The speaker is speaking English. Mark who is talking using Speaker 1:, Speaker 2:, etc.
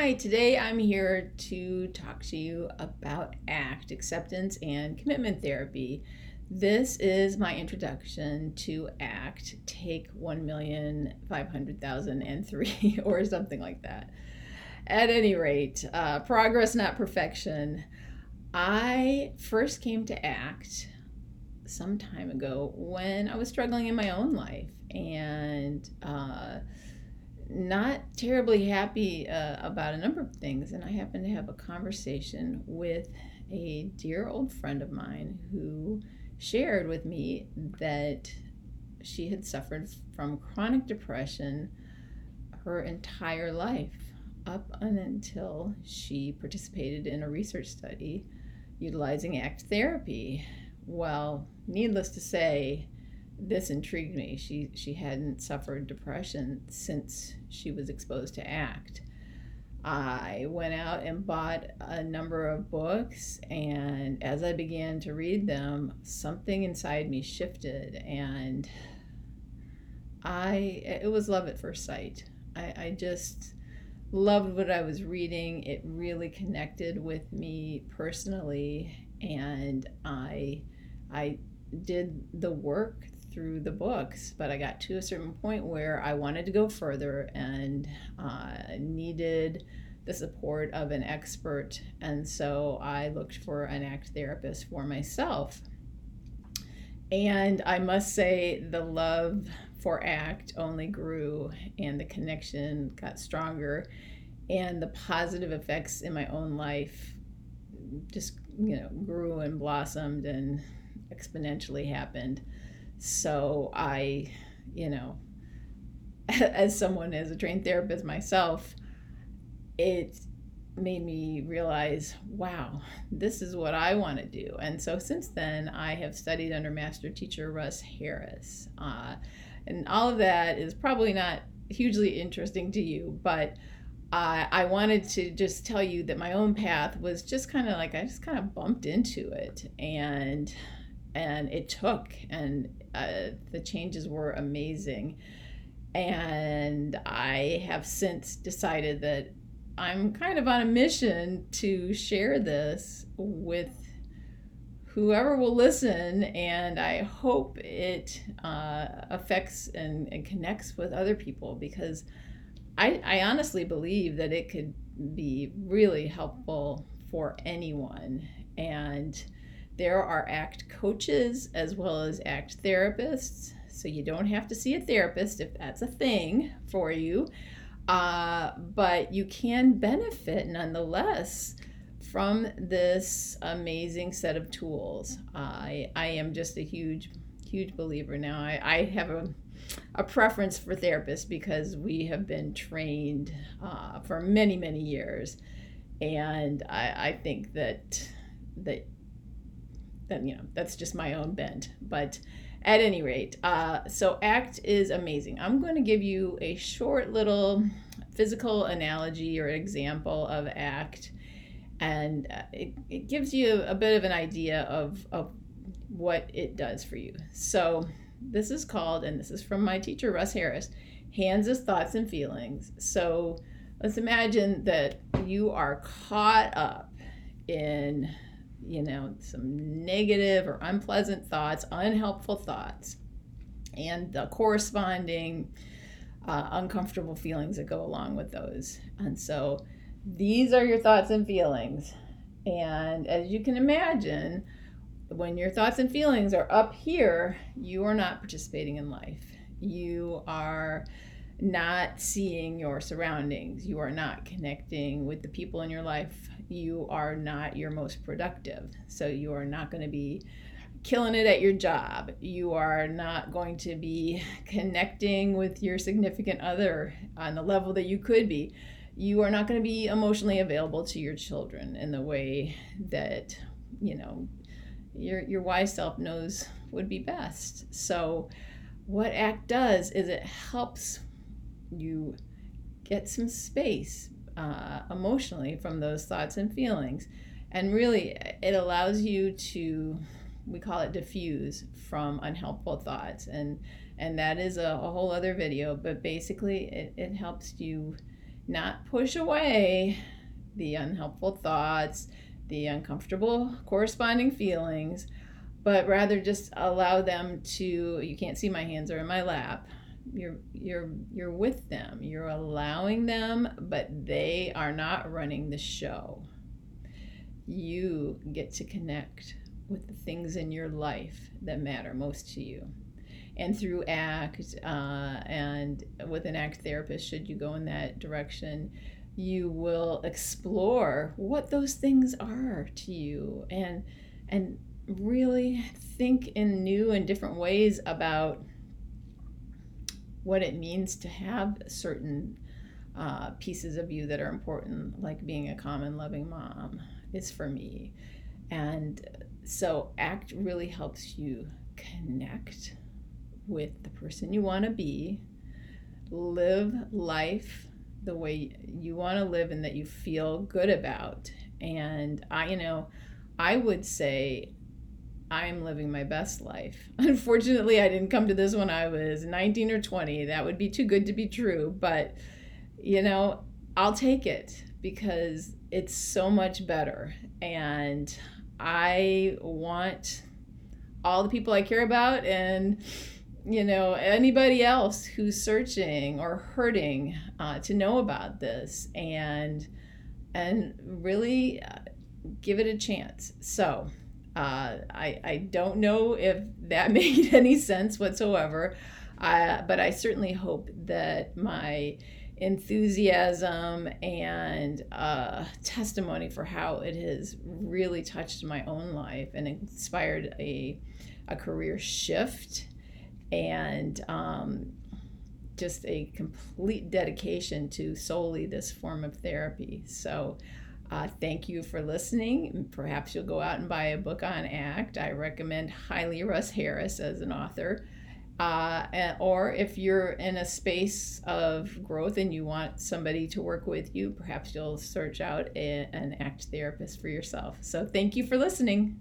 Speaker 1: Hi, today I'm here to talk to you about ACT, acceptance and commitment therapy. This is my introduction to ACT, take 1,500,003 or something like that. At any rate, progress, not perfection. I first came to ACT some time ago when I was struggling in my own life and not terribly happy about a number of things. And I happened to have a conversation with a dear old friend of mine who shared with me that she had suffered from chronic depression her entire life up until she participated in a research study utilizing ACT therapy. Well, needless to say, this intrigued me. She hadn't suffered depression since she was exposed to ACT. I went out and bought a number of books, and as I began to read them, something inside me shifted, and it was love at first sight. I just loved what I was reading. It really connected with me personally, and I did the work through the books, but I got to a certain point where I wanted to go further and needed the support of an expert, and so I looked for an ACT therapist for myself. And I must say, the love for ACT only grew, and the connection got stronger, and the positive effects in my own life just grew and blossomed and exponentially happened. So I, as a trained therapist myself, it made me realize, wow, this is what I want to do. And so since then, I have studied under master teacher Russ Harris. And all of that is probably not hugely interesting to you, but I wanted to just tell you that my own path was just kind of like, I just kind of bumped into it, and it took, and the changes were amazing. And I have since decided that I'm kind of on a mission to share this with whoever will listen, and I hope it affects and connects with other people, because I honestly believe that it could be really helpful for anyone. And there are ACT coaches as well as ACT therapists, so you don't have to see a therapist if that's a thing for you. But you can benefit nonetheless from this amazing set of tools. I am just a huge believer now. I have a preference for therapists because we have been trained for many years, and I think that that's just my own bent. But at any rate, so ACT is amazing. I'm going to give you a short little physical analogy or example of ACT, and it gives you a bit of an idea of what it does for you. So this is called, and this is from my teacher Russ Harris, hands as thoughts and feelings. So let's imagine that you are caught up in some negative or unpleasant thoughts, unhelpful thoughts, and the corresponding uncomfortable feelings that go along with those. And so these are your thoughts and feelings. And as you can imagine, when your thoughts and feelings are up here, you are not participating in life. You are not seeing your surroundings. You are not connecting with the people in your life. You are not your most productive. So you are not going to be killing it at your job. You are not going to be connecting with your significant other on the level that you could be. You are not going to be emotionally available to your children in the way that, your wise self knows would be best. So what ACT does is it helps you get some space emotionally from those thoughts and feelings, and really it allows you to, we call it diffuse from unhelpful thoughts, and that is a whole other video, but basically it helps you not push away the unhelpful thoughts, the uncomfortable corresponding feelings, but rather just allow them to, you can't see my hands are in my lap. You're with them. You're allowing them, but they are not running the show. You get to connect with the things in your life that matter most to you. And through ACT, and with an ACT therapist, should you go in that direction, you will explore what those things are to you, and really think in new and different ways about what it means to have certain pieces of you that are important, like being a calm and loving mom is for me. And so ACT really helps you connect with the person you want to be, live life the way you want to live and that you feel good about. And I would say I'm living my best life. Unfortunately, I didn't come to this when I was 19 or 20. That would be too good to be true. But, I'll take it because it's so much better. And I want all the people I care about and, anybody else who's searching or hurting to know about this and really give it a chance. So, I don't know if that made any sense whatsoever, but I certainly hope that my enthusiasm and testimony for how it has really touched my own life and inspired a career shift and just a complete dedication to solely this form of therapy. So thank you for listening. Perhaps you'll go out and buy a book on ACT. I recommend highly Russ Harris as an author. Or if you're in a space of growth and you want somebody to work with you, perhaps you'll search out an ACT therapist for yourself. So thank you for listening.